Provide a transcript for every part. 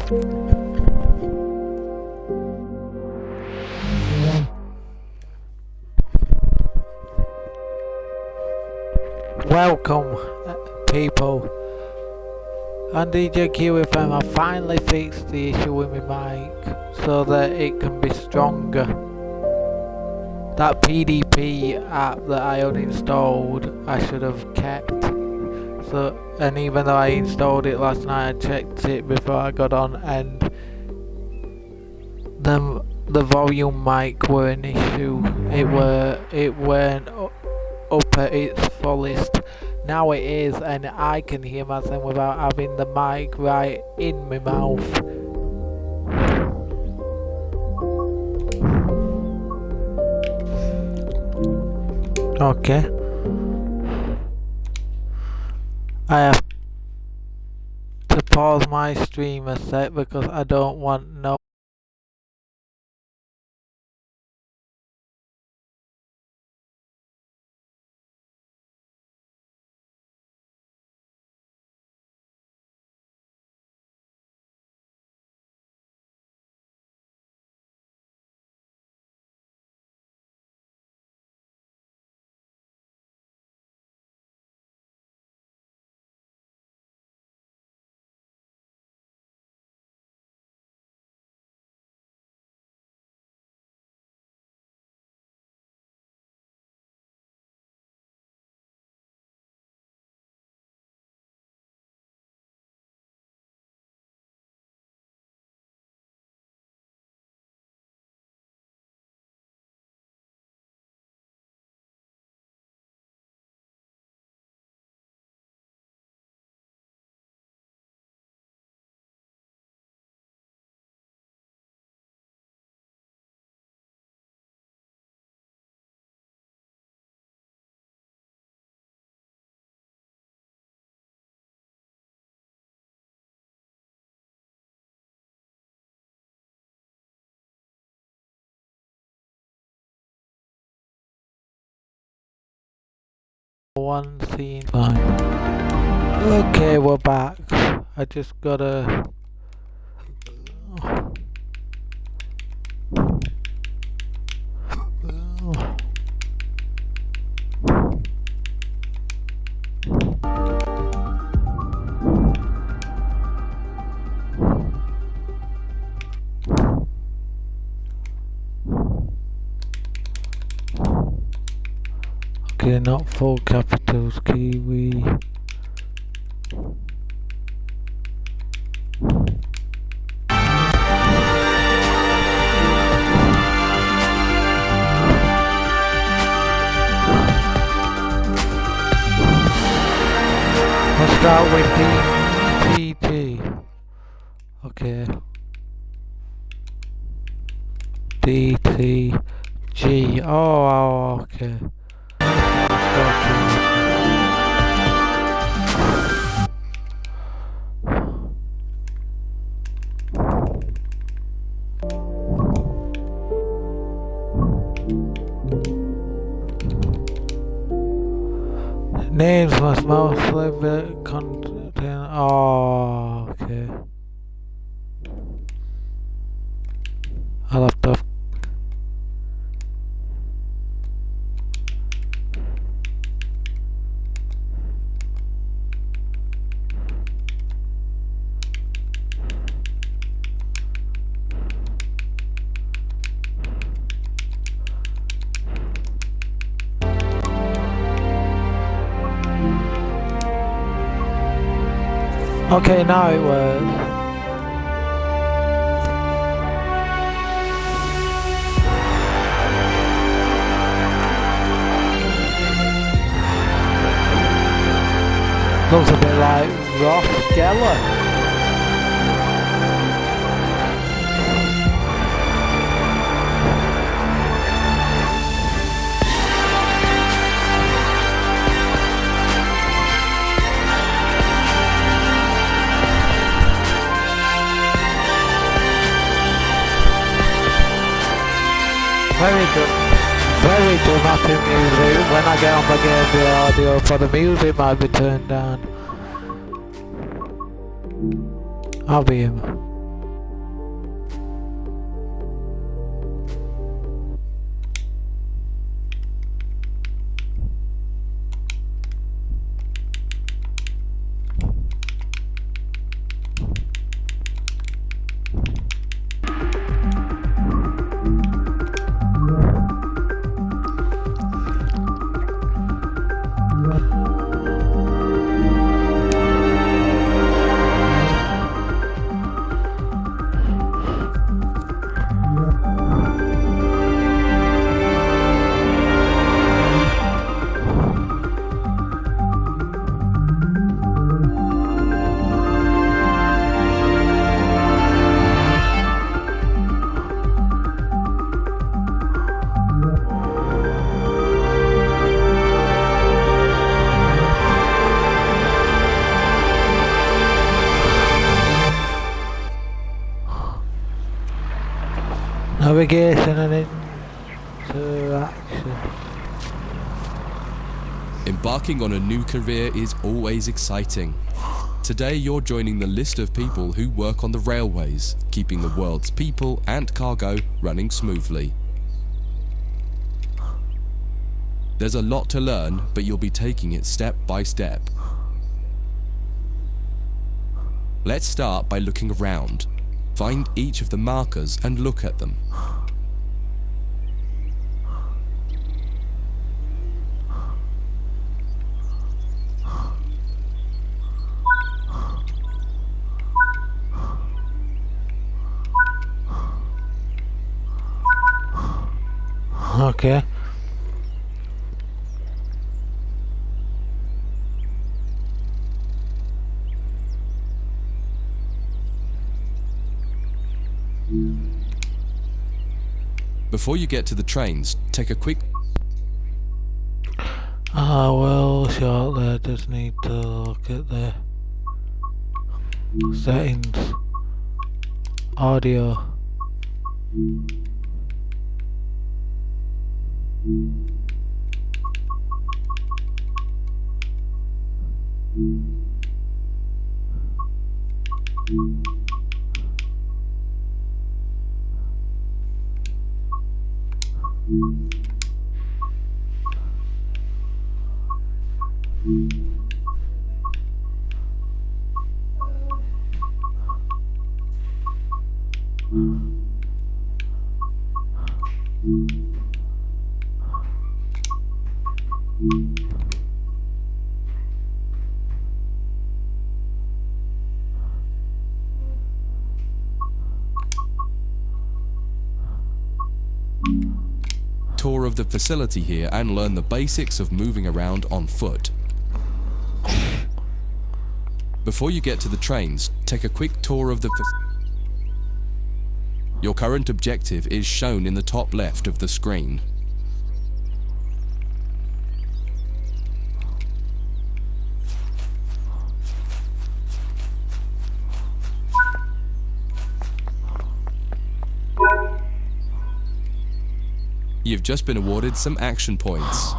Welcome, people. On GG25, I finally fixed the issue with my mic so that it can be stronger. That PDP app that I uninstalled, I should have kept. And even though I installed it last night, I checked it before I got on, and the volume mic were an issue. It weren't up at its fullest. Now it is, and I can hear myself without having the mic right in my mouth. Okay. I have to pause my stream a sec because I don't want no one scene line. Okay, we're back. I just gotta... Okay, not full capitals, Kiwi. Let's start with DTG. Okay. DTG. Oh, okay. Names must mostly contain. Oh, okay. I'll have to. Okay, now it works. Looks a bit like Ross Geller. Very dramatic music. When I get on the game, the audio for the music might be turned down. I'll be him. Navigation and interaction. Embarking on a new career is always exciting. Today you're joining the list of people who work on the railways, keeping the world's people and cargo running smoothly. There's a lot to learn, but you'll be taking it step by step. Let's start by looking around. Find each of the markers and look at them. Okay. Before you get to the trains, take a quick... Well, shortly I just need to look at the settings. Audio. Tour of the facility here and learn the basics of moving around on foot. Before you get to the trains, take a quick tour of the Your current objective is shown in the top left of the screen. You've just been awarded some action points.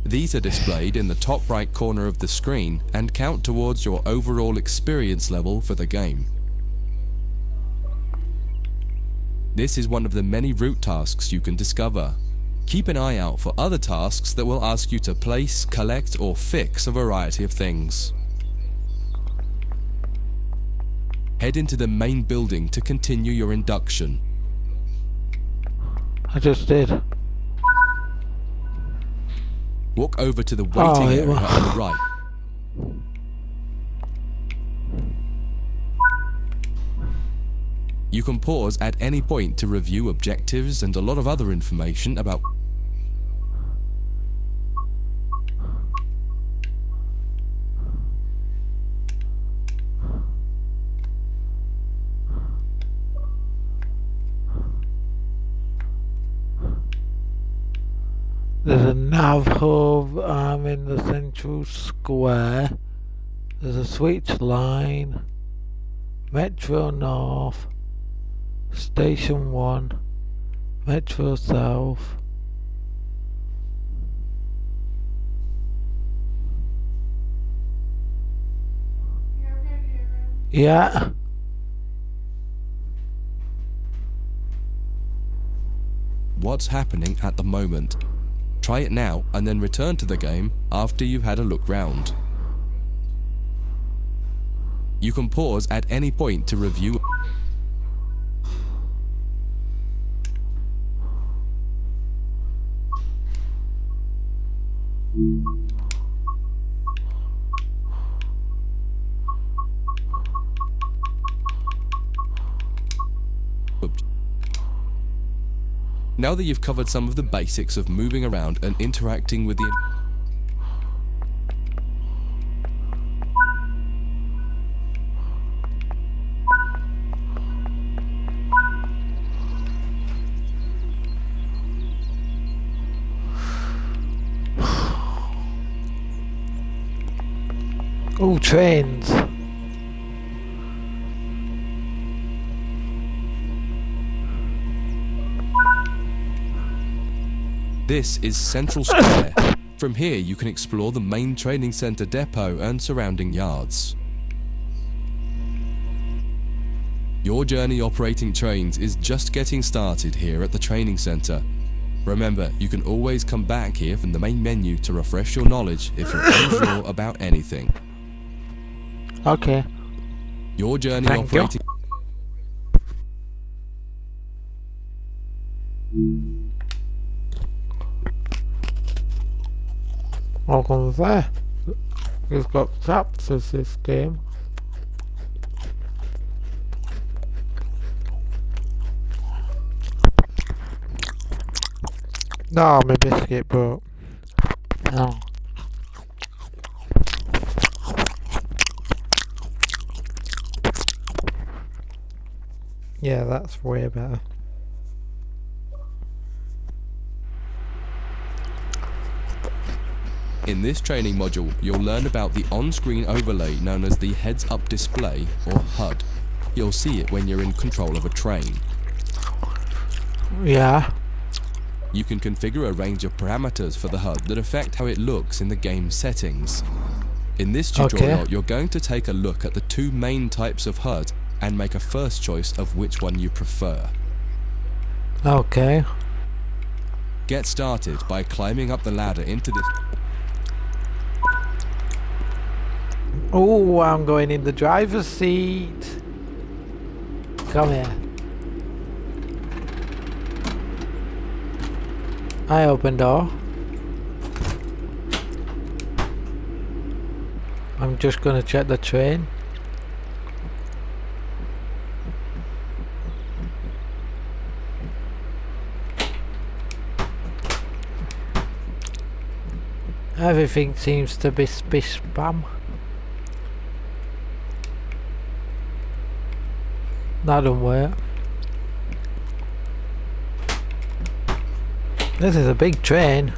These are displayed in the top right corner of the screen and count towards your overall experience level for the game. This is one of the many route tasks you can discover. Keep an eye out for other tasks that will ask you to place, collect, or fix a variety of things. Head into the main building to continue your induction. I just did. Walk over to the waiting area on the right. You can pause at any point to review objectives and a lot of other information about... There's a nav hub, I'm in the central square. There's a switch line, Metro North, Station 1, Metro South. Yeah. What's happening at the moment? Try it now and then return to the game after you've had a look round. You can pause at any point to review. Now that you've covered some of the basics of moving around and interacting with the... Oh, trains. This is Central Square. From here you can explore the main training center depot and surrounding yards. Your journey operating trains is just getting started here at the training center. Remember, you can always come back here from the main menu to refresh your knowledge if you're unsure about anything. Okay. Your journey Thank you. operating... Welcome there. We've got chapters this game. No, my biscuit broke. No. Yeah, that's way better. In this training module, you'll learn about the on-screen overlay known as the heads-up display, or HUD. You'll see it when you're in control of a train. Yeah. You can configure a range of parameters for the HUD that affect how it looks in the game settings. In this tutorial, you're going to take a look at the two main types of HUD and make a first choice of which one you prefer. Okay. Get started by climbing up the ladder into this... Oh, I'm going in the driver's seat. Come here. I open door. I'm just gonna check the train. Everything seems to be spam. That don't work. This is a big train.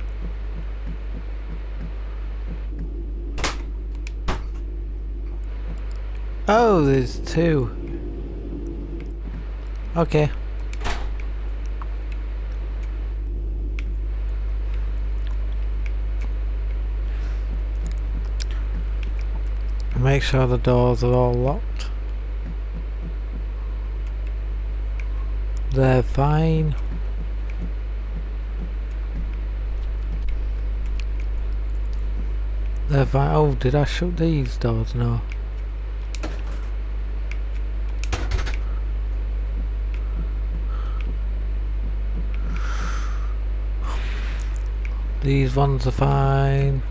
Oh, there's two. Okay. Make sure the doors are all locked. They're fine. They're fine. Oh, did I shut these doors? No. These ones are fine.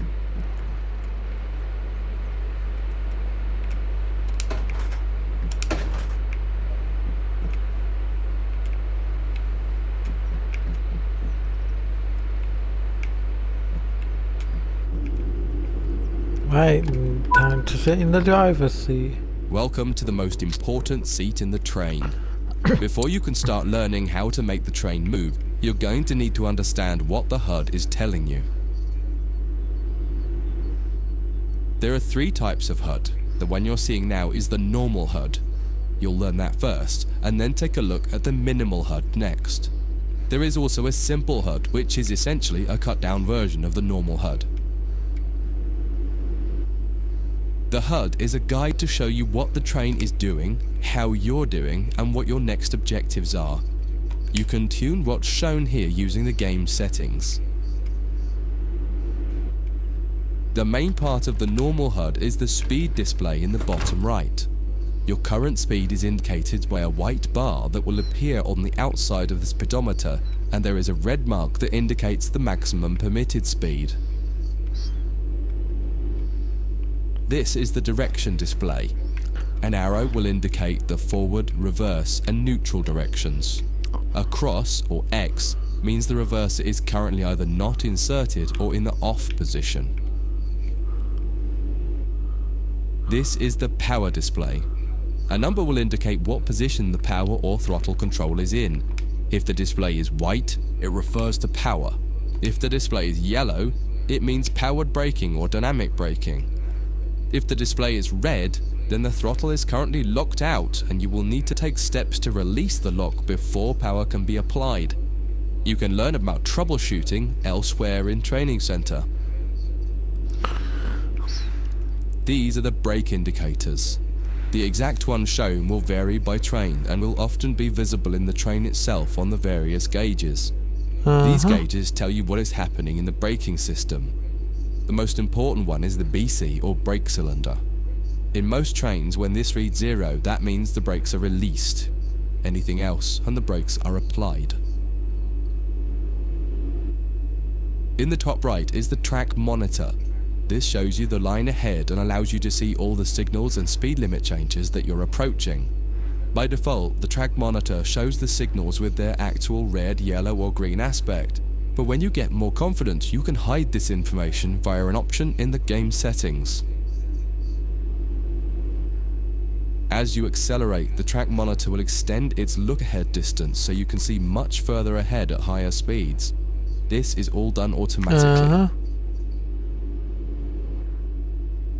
Right, time to sit in the driver's seat. Welcome to the most important seat in the train. Before you can start learning how to make the train move, you're going to need to understand what the HUD is telling you. There are three types of HUD. The one you're seeing now is the normal HUD. You'll learn that first, and then take a look at the minimal HUD next. There is also a simple HUD, which is essentially a cut-down version of the normal HUD. The HUD is a guide to show you what the train is doing, how you're doing, and what your next objectives are. You can tune what's shown here using the game settings. The main part of the normal HUD is the speed display in the bottom right. Your current speed is indicated by a white bar that will appear on the outside of the speedometer, and there is a red mark that indicates the maximum permitted speed. This is the direction display. An arrow will indicate the forward, reverse, and neutral directions. A cross, or X, means the reverser is currently either not inserted or in the off position. This is the power display. A number will indicate what position the power or throttle control is in. If the display is white, it refers to power. If the display is yellow, it means powered braking or dynamic braking. If the display is red, then the throttle is currently locked out and you will need to take steps to release the lock before power can be applied. You can learn about troubleshooting elsewhere in training center. These are the brake indicators. The exact one shown will vary by train and will often be visible in the train itself on the various gauges. These gauges tell you what is happening in the braking system. The most important one is the BC or brake cylinder. In most trains, when this reads 0, that means the brakes are released. Anything else and the brakes are applied. In the top right is the track monitor. This shows you the line ahead and allows you to see all the signals and speed limit changes that you're approaching. By default, the track monitor shows the signals with their actual red, yellow or green aspect. But when you get more confident, you can hide this information via an option in the game settings. As you accelerate, the track monitor will extend its look-ahead distance so you can see much further ahead at higher speeds. This is all done automatically.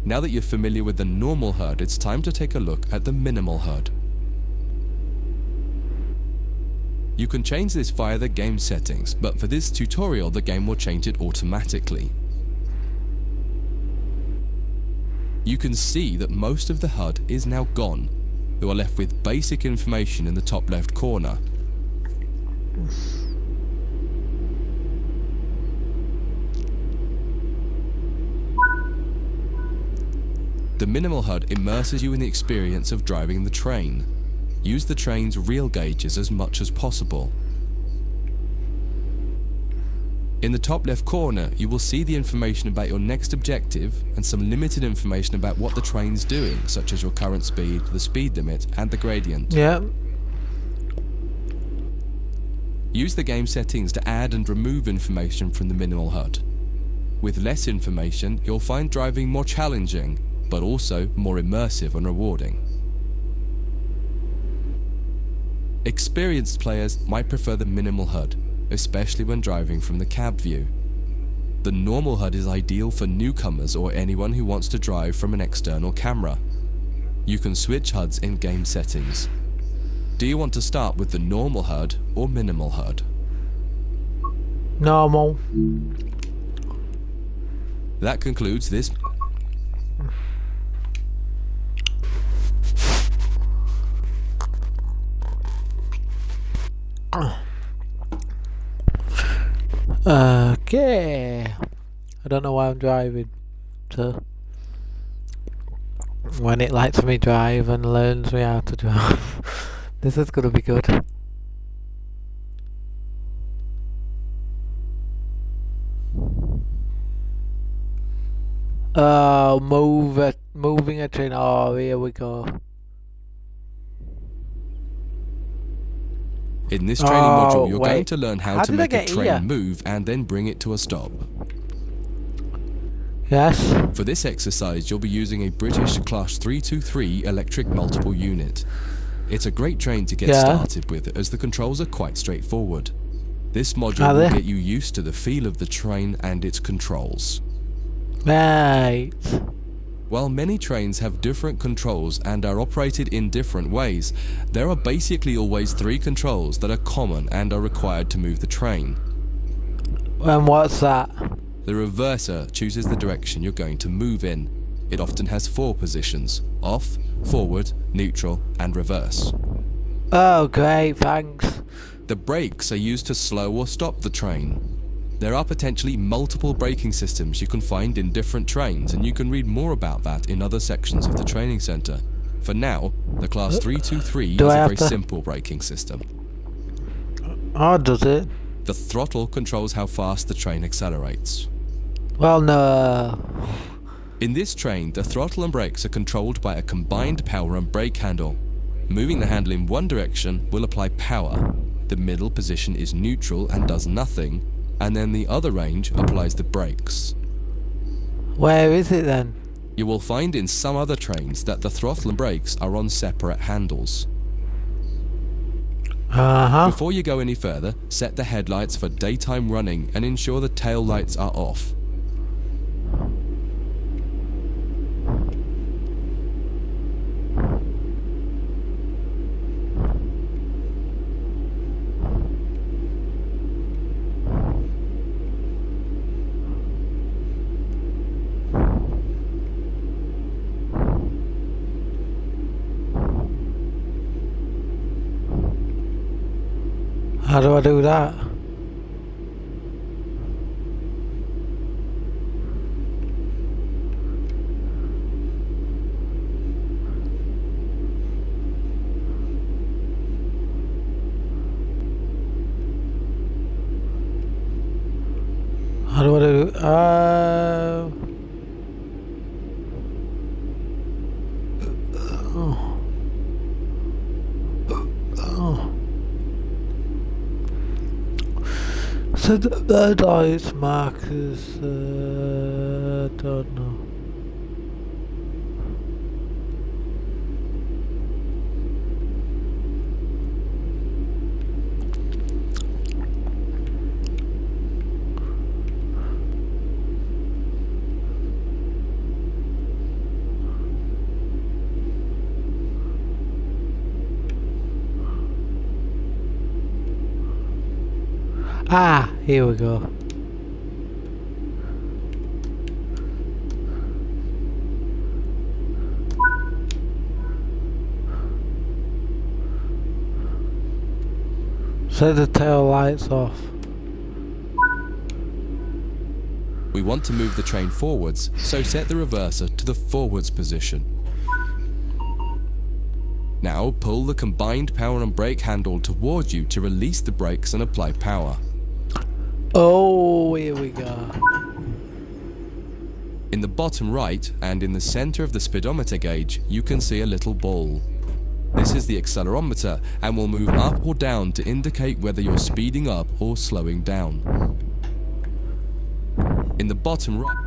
Now that you're familiar with the normal HUD, it's time to take a look at the minimal HUD. You can change this via the game settings, but for this tutorial the game will change it automatically. You can see that most of the HUD is now gone. You are left with basic information in the top left corner. The minimal HUD immerses you in the experience of driving the train. Use the train's real gauges as much as possible. In the top left corner, you will see the information about your next objective and some limited information about what the train's doing, such as your current speed, the speed limit, and the gradient. Yeah. Use the game settings to add and remove information from the minimal HUD. With less information, you'll find driving more challenging, but also more immersive and rewarding. Experienced players might prefer the minimal HUD, especially when driving from the cab view. The normal HUD is ideal for newcomers or anyone who wants to drive from an external camera. You can switch HUDs in game settings. Do you want to start with the normal HUD or minimal HUD? Normal. That concludes this. Okay. I don't know why I'm driving. So when it lets me drive and learns me how to drive, this is gonna be good. Oh, moving a train. Oh, here we go. In this training module, you're going to learn how to make a train here? move and then bring it to a stop. Yes. For this exercise, you'll be using a British Class 323 electric multiple unit. It's a great train to get started with, as the controls are quite straightforward. This module will get you used to the feel of the train and its controls. Right. While many trains have different controls and are operated in different ways, there are basically always 3 controls that are common and are required to move the train. And what's that? The reverser chooses the direction you're going to move in. It often has 4 positions: off, forward, neutral, and reverse. Oh, great, thanks. The brakes are used to slow or stop the train. There are potentially multiple braking systems you can find in different trains, and you can read more about that in other sections of the training center. For now, the Class 323 is a very simple braking system. Oh, does it? The throttle controls how fast the train accelerates. Well, no. In this train, the throttle and brakes are controlled by a combined power and brake handle. Moving the handle in one direction will apply power. The middle position is neutral and does nothing, and then the other range applies the brakes. Where is it then? You will find in some other trains that the throttle and brakes are on separate handles. Before you go any further, set the headlights for daytime running and ensure the tail lights are off. How do I do that? How do I do? So the lights markers. Don't know. Ah, here we go. Set the tail lights off. We want to move the train forwards, so set the reverser to the forwards position. Now pull the combined power and brake handle towards you to release the brakes and apply power. Oh, here we go. In the bottom right and in the center of the speedometer gauge, you can see a little ball. This is the accelerometer and will move up or down to indicate whether you're speeding up or slowing down. In the bottom right,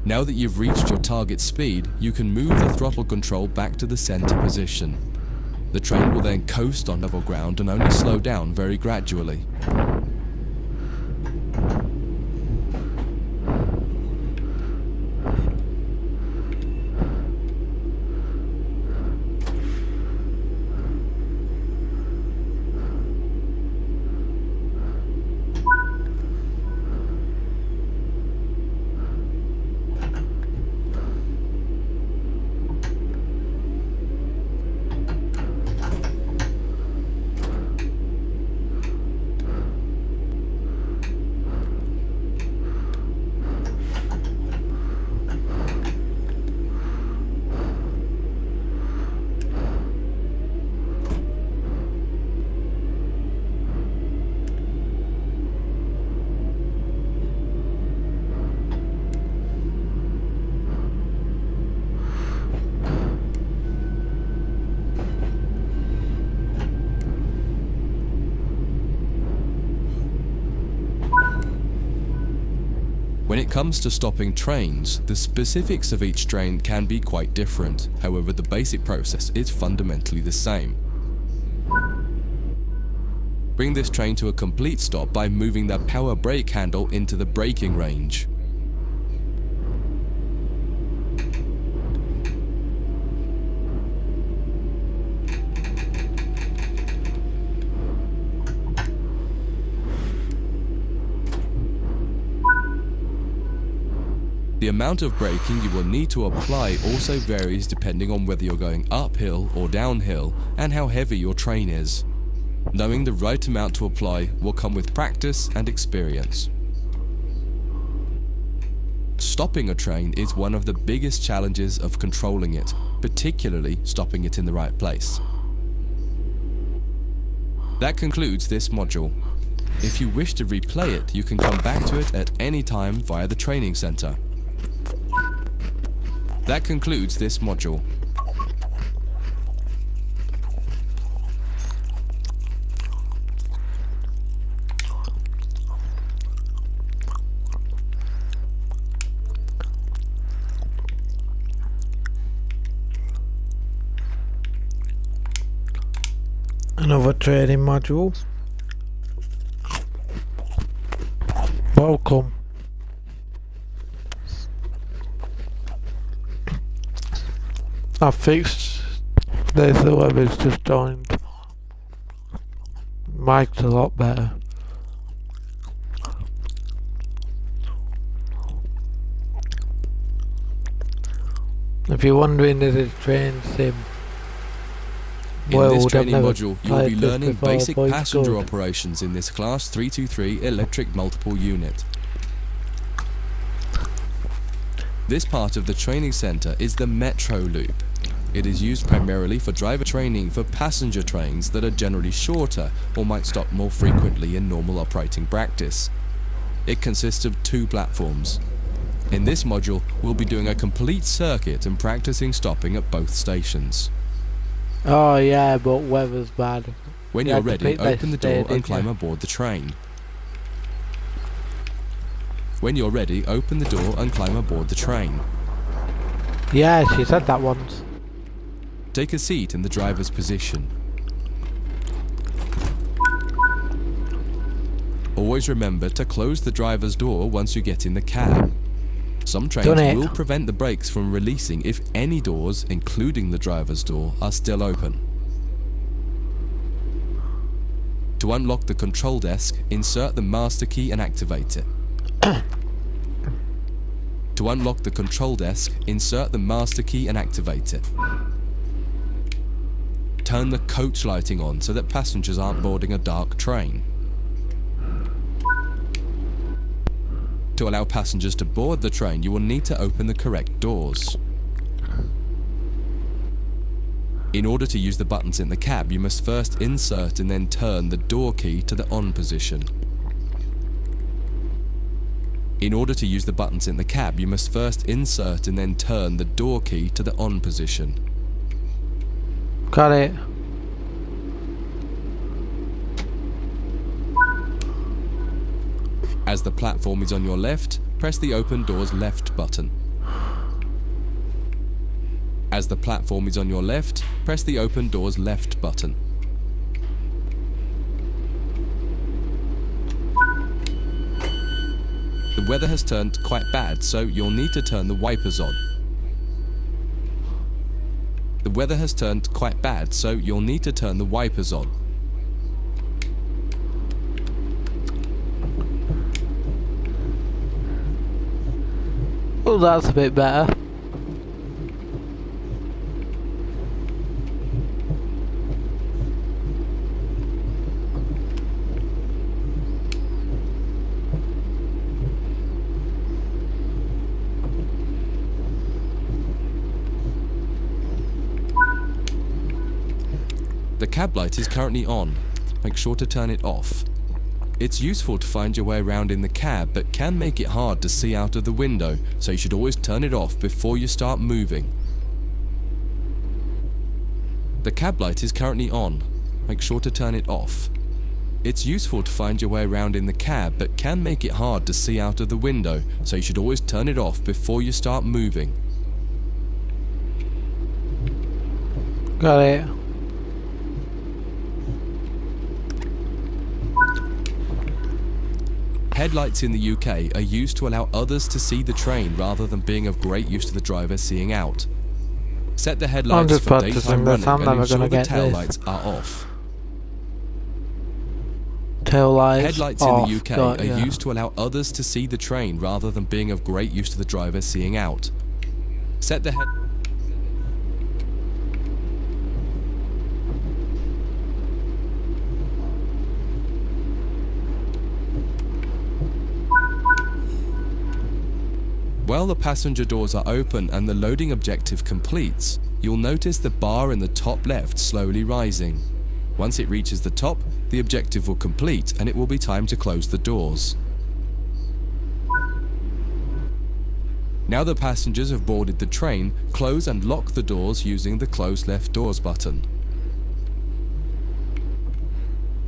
now that you've reached your target speed, you can move the throttle control back to the center position. The train will then coast on level ground and only slow down very gradually. When it comes to stopping trains, the specifics of each train can be quite different. However, the basic process is fundamentally the same. Bring this train to a complete stop by moving the power brake handle into the braking range. The amount of braking you will need to apply also varies depending on whether you're going uphill or downhill and how heavy your train is. Knowing the right amount to apply will come with practice and experience. Stopping a train is one of the biggest challenges of controlling it, particularly stopping it in the right place. That concludes this module. If you wish to replay it, you can come back to it at any time via the training center. That concludes this module. Another training module. Welcome. I fixed this, whoever's just joined. Mic's a lot better. If you're wondering, this is train sim. In this I've training never module, you will played be this learning before, basic but it's passenger good. operations in this Class 323 electric multiple unit. This part of the training center is the Metro Loop. It is used primarily for driver training for passenger trains that are generally shorter or might stop more frequently in normal operating practice. It consists of 2 platforms. In this module, we'll be doing a complete circuit and practicing stopping at both stations. Oh yeah, but weather's bad. When You you're had to ready, pick this open the day, door and didn't climb you? aboard the train. When you're ready, open the door and climb aboard the train. Yeah, she said that once. Take a seat in the driver's position. Always remember to close the driver's door once you get in the cab. Some trains Done it. will prevent the brakes from releasing if any doors, including the driver's door, are still open. To unlock the control desk, insert the master key and activate it. To unlock the control desk, insert the master key and activate it. Turn the coach lighting on so that passengers aren't boarding a dark train. To allow passengers to board the train, you will need to open the correct doors. In order to use the buttons in the cab, you must first insert and then turn the door key to the on position. In order to use the buttons in the cab, you must first insert and then turn the door key to the on position. Got it. As the platform is on your left, press the open doors left button. As the platform is on your left, press the open doors left button. The weather has turned quite bad, so you'll need to turn the wipers on. The weather has turned quite bad, so you'll need to turn the wipers on. Oh, that's a bit better. The cab light is currently on. Make sure to turn it off. It's useful to find your way around in the cab, but can make it hard to see out of the window, so you should always turn it off before you start moving. The cab light is currently on. Make sure to turn it off. It's useful to find your way around in the cab, but can make it hard to see out of the window, so you should always turn it off before you start moving. Got it. Headlights in the UK are used to allow others to see the train rather than being of great use to the driver seeing out. Set the headlights just for practicing daytime this, running I'm and never ensure gonna the get tail this. lights are off. Tail lights Headlights off. in the UK Got are ya. used to allow others to see the train rather than being of great use to the driver seeing out. Set the head... While the passenger doors are open and the loading objective completes, you'll notice the bar in the top left slowly rising. Once it reaches the top, the objective will complete and it will be time to close the doors. Now the passengers have boarded the train, close and lock the doors using the close left doors button.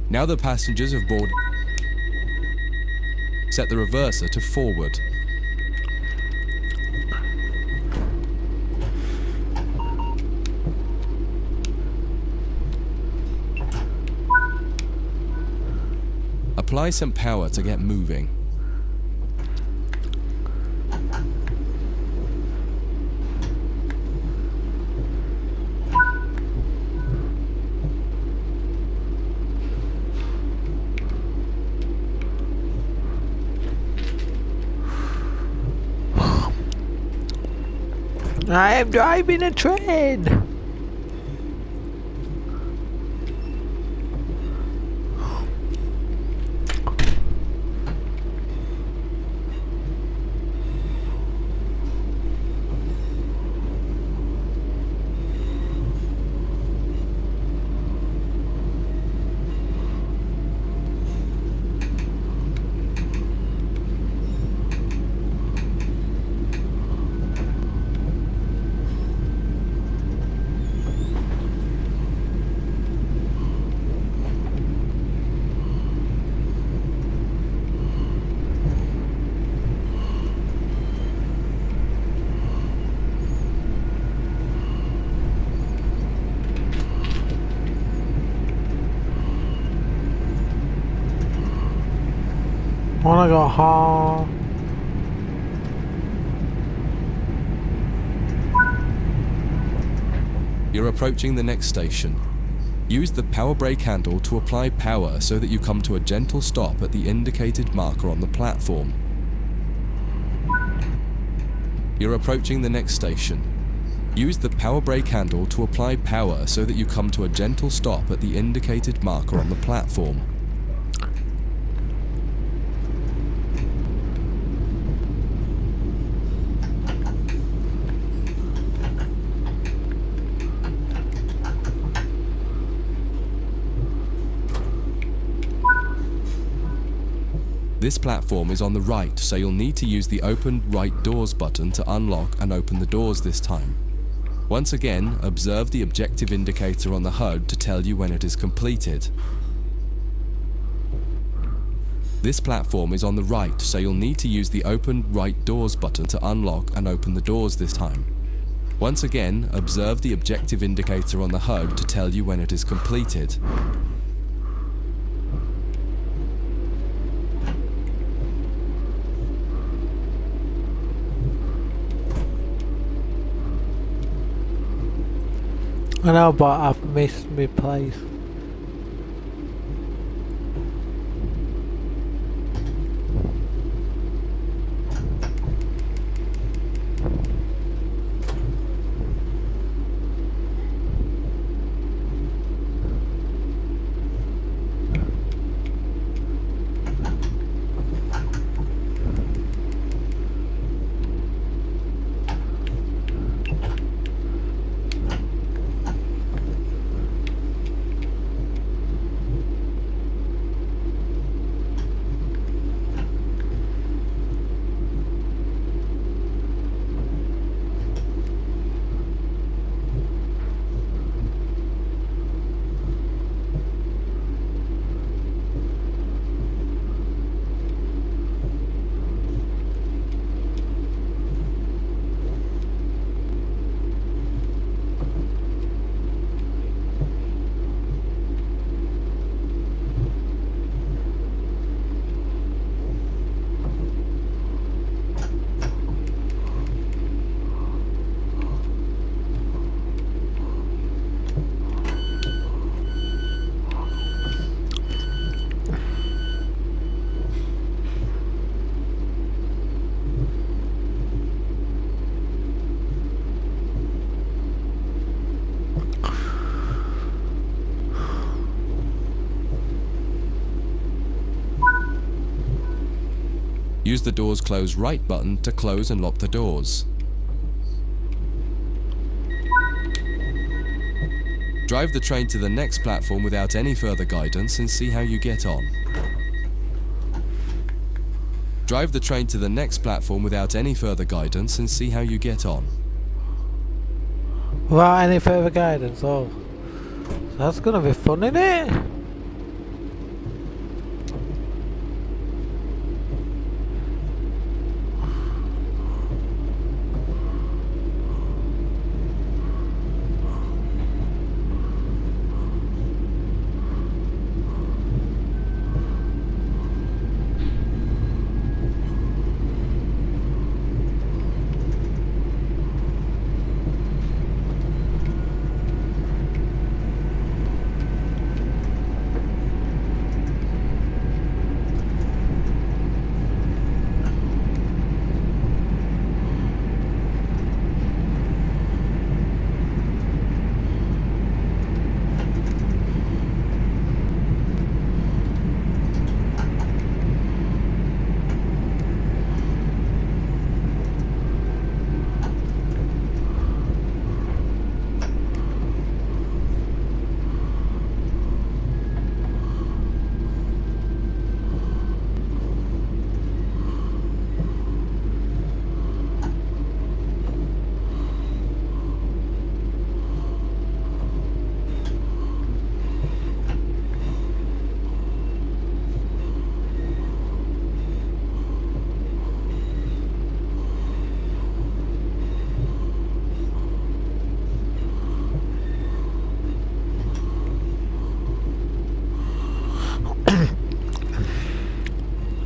Now the passengers have boarded. Set the reverser to forward. Apply some power to get moving. I am driving a train. Wanna go home? You're approaching the next station. Use the power brake handle to apply power so that you come to a gentle stop at the indicated marker on the platform. You're approaching the next station. Use the power brake handle to apply power so that you come to a gentle stop at the indicated marker on the platform. This platform is on the right, so you'll need to use the Open Right Doors button to unlock and open the doors this time. Once again, observe the objective indicator on the HUD to tell you when it is completed. This platform is on the right, so you'll need to use the Open Right Doors button to unlock and open the doors this time. Once again, observe the objective indicator on the HUD to tell you when it is completed. I know, but I've missed my place. Use the Doors Close Right button to close and lock the doors. Drive the train to the next platform without any further guidance and see how you get on. Drive the train to the next platform without any further guidance and see how you get on. Without any further guidance, oh. That's gonna be fun, isn't it?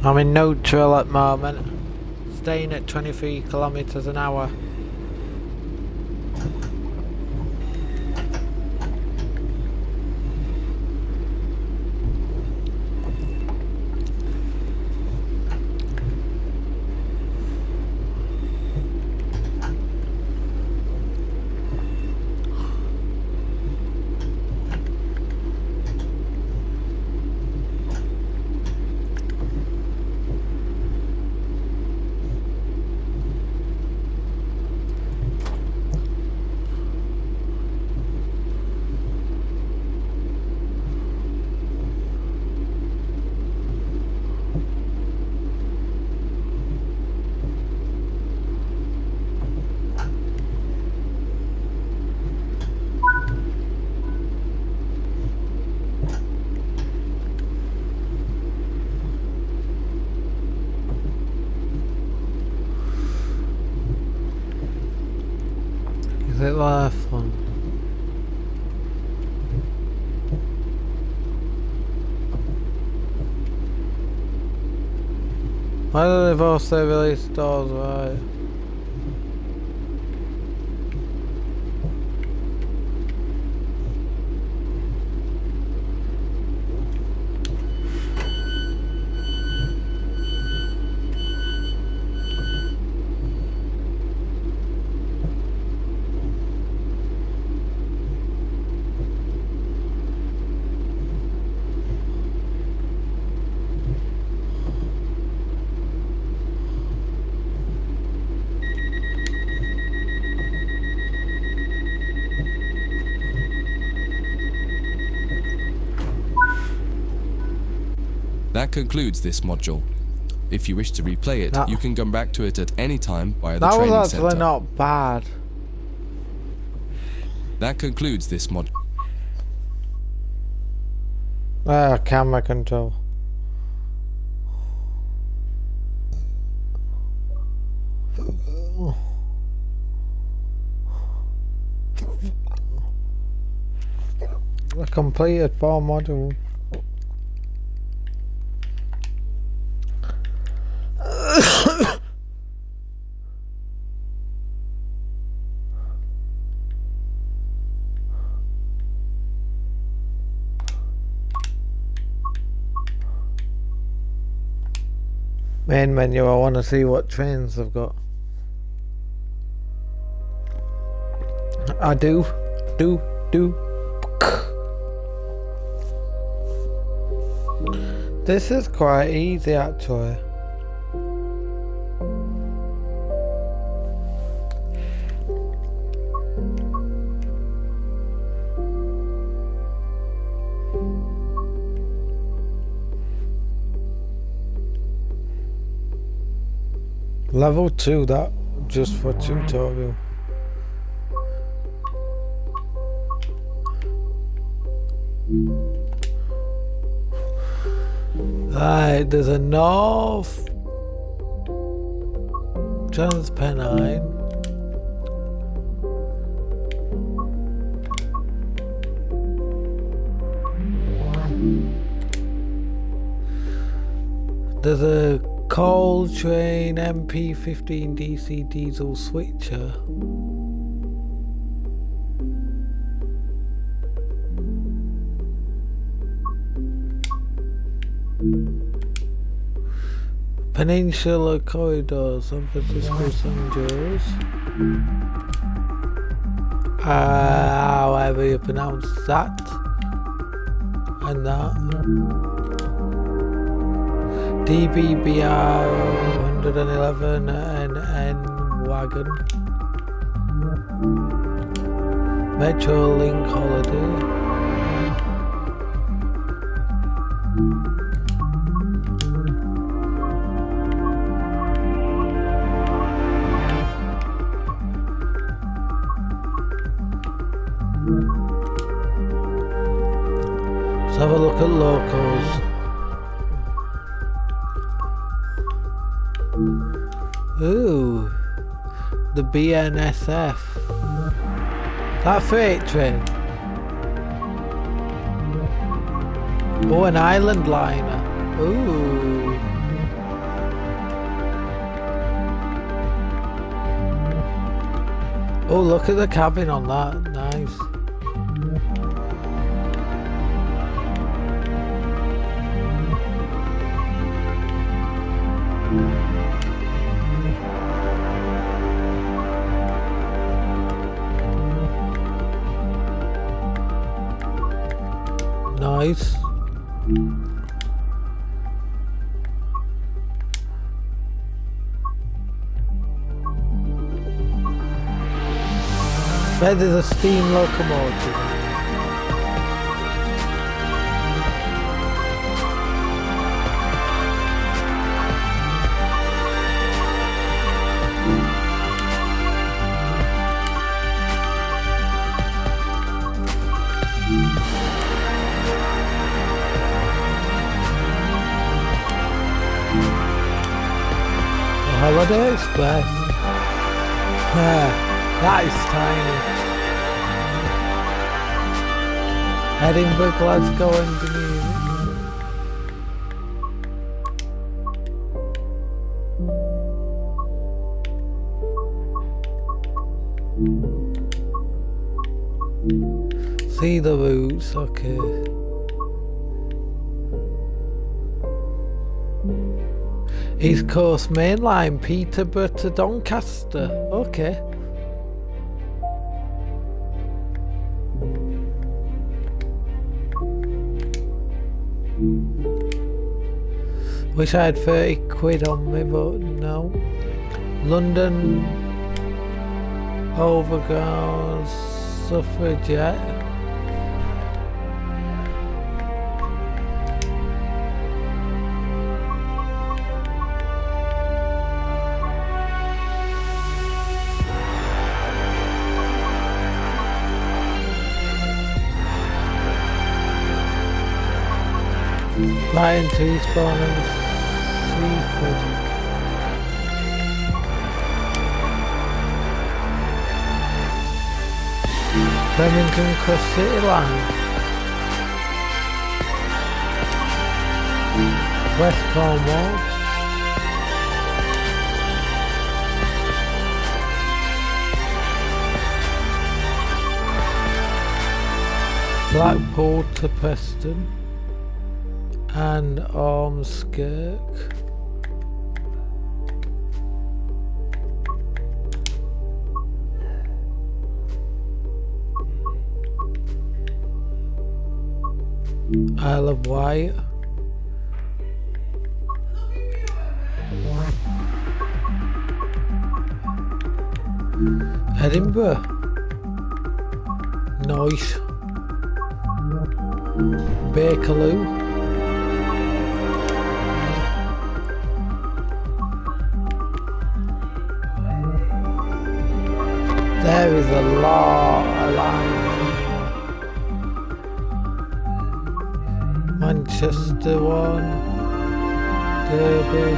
I'm in neutral at the moment, staying at 23 kilometers an hour. Is it left one? Why do they both say release doors, right? That concludes this module. If you wish to replay it, you can come back to it at any time via the training That was center. actually not bad. That concludes this mod. Camera control. I completed 4 modules. Main menu, I want to see what trains I've got. I do. This is quite easy actually. Level 2, that just for tutorial. Right, there's a North Transpennine. There's a Coltrane MP15 DC diesel switcher. Peninsula Corridor, San Francisco, San Jose. However you pronounce that. And that. DBBR 111 and N Wagon. Metrolink Holiday. Let's have a look at locals. Ooh, the BNSF. That freight train. Oh, an island liner. Ooh. Oh, look at the cabin on that. Nice. Nice. Where there's a steam locomotive. Holiday Express. That is tiny. Edinburgh, Glasgow and Dunedin. See the routes, okay. East Coast Main Line, Peterborough to Doncaster. Okay. Wish I had 30 quid on me, but no. London Overground Suffragette. Lion Teaspoon and Seaford. Birmingham Cross City Line. West Cornwall. Blackpool to Preston. And Ormskirk. Isle of Wight. Edinburgh. Nice. Bakerloo. There is a lot of lines. Manchester one, Derby,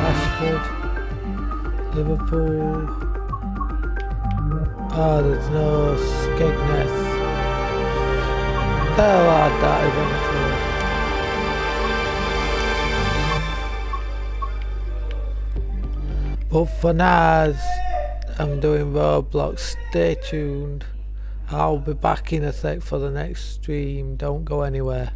Ashford, Liverpool. Ah, there's no Skegness. They'll add that eventually. But for now, I'm doing Roblox. Stay tuned. I'll be back in a sec for the next stream. Don't go anywhere.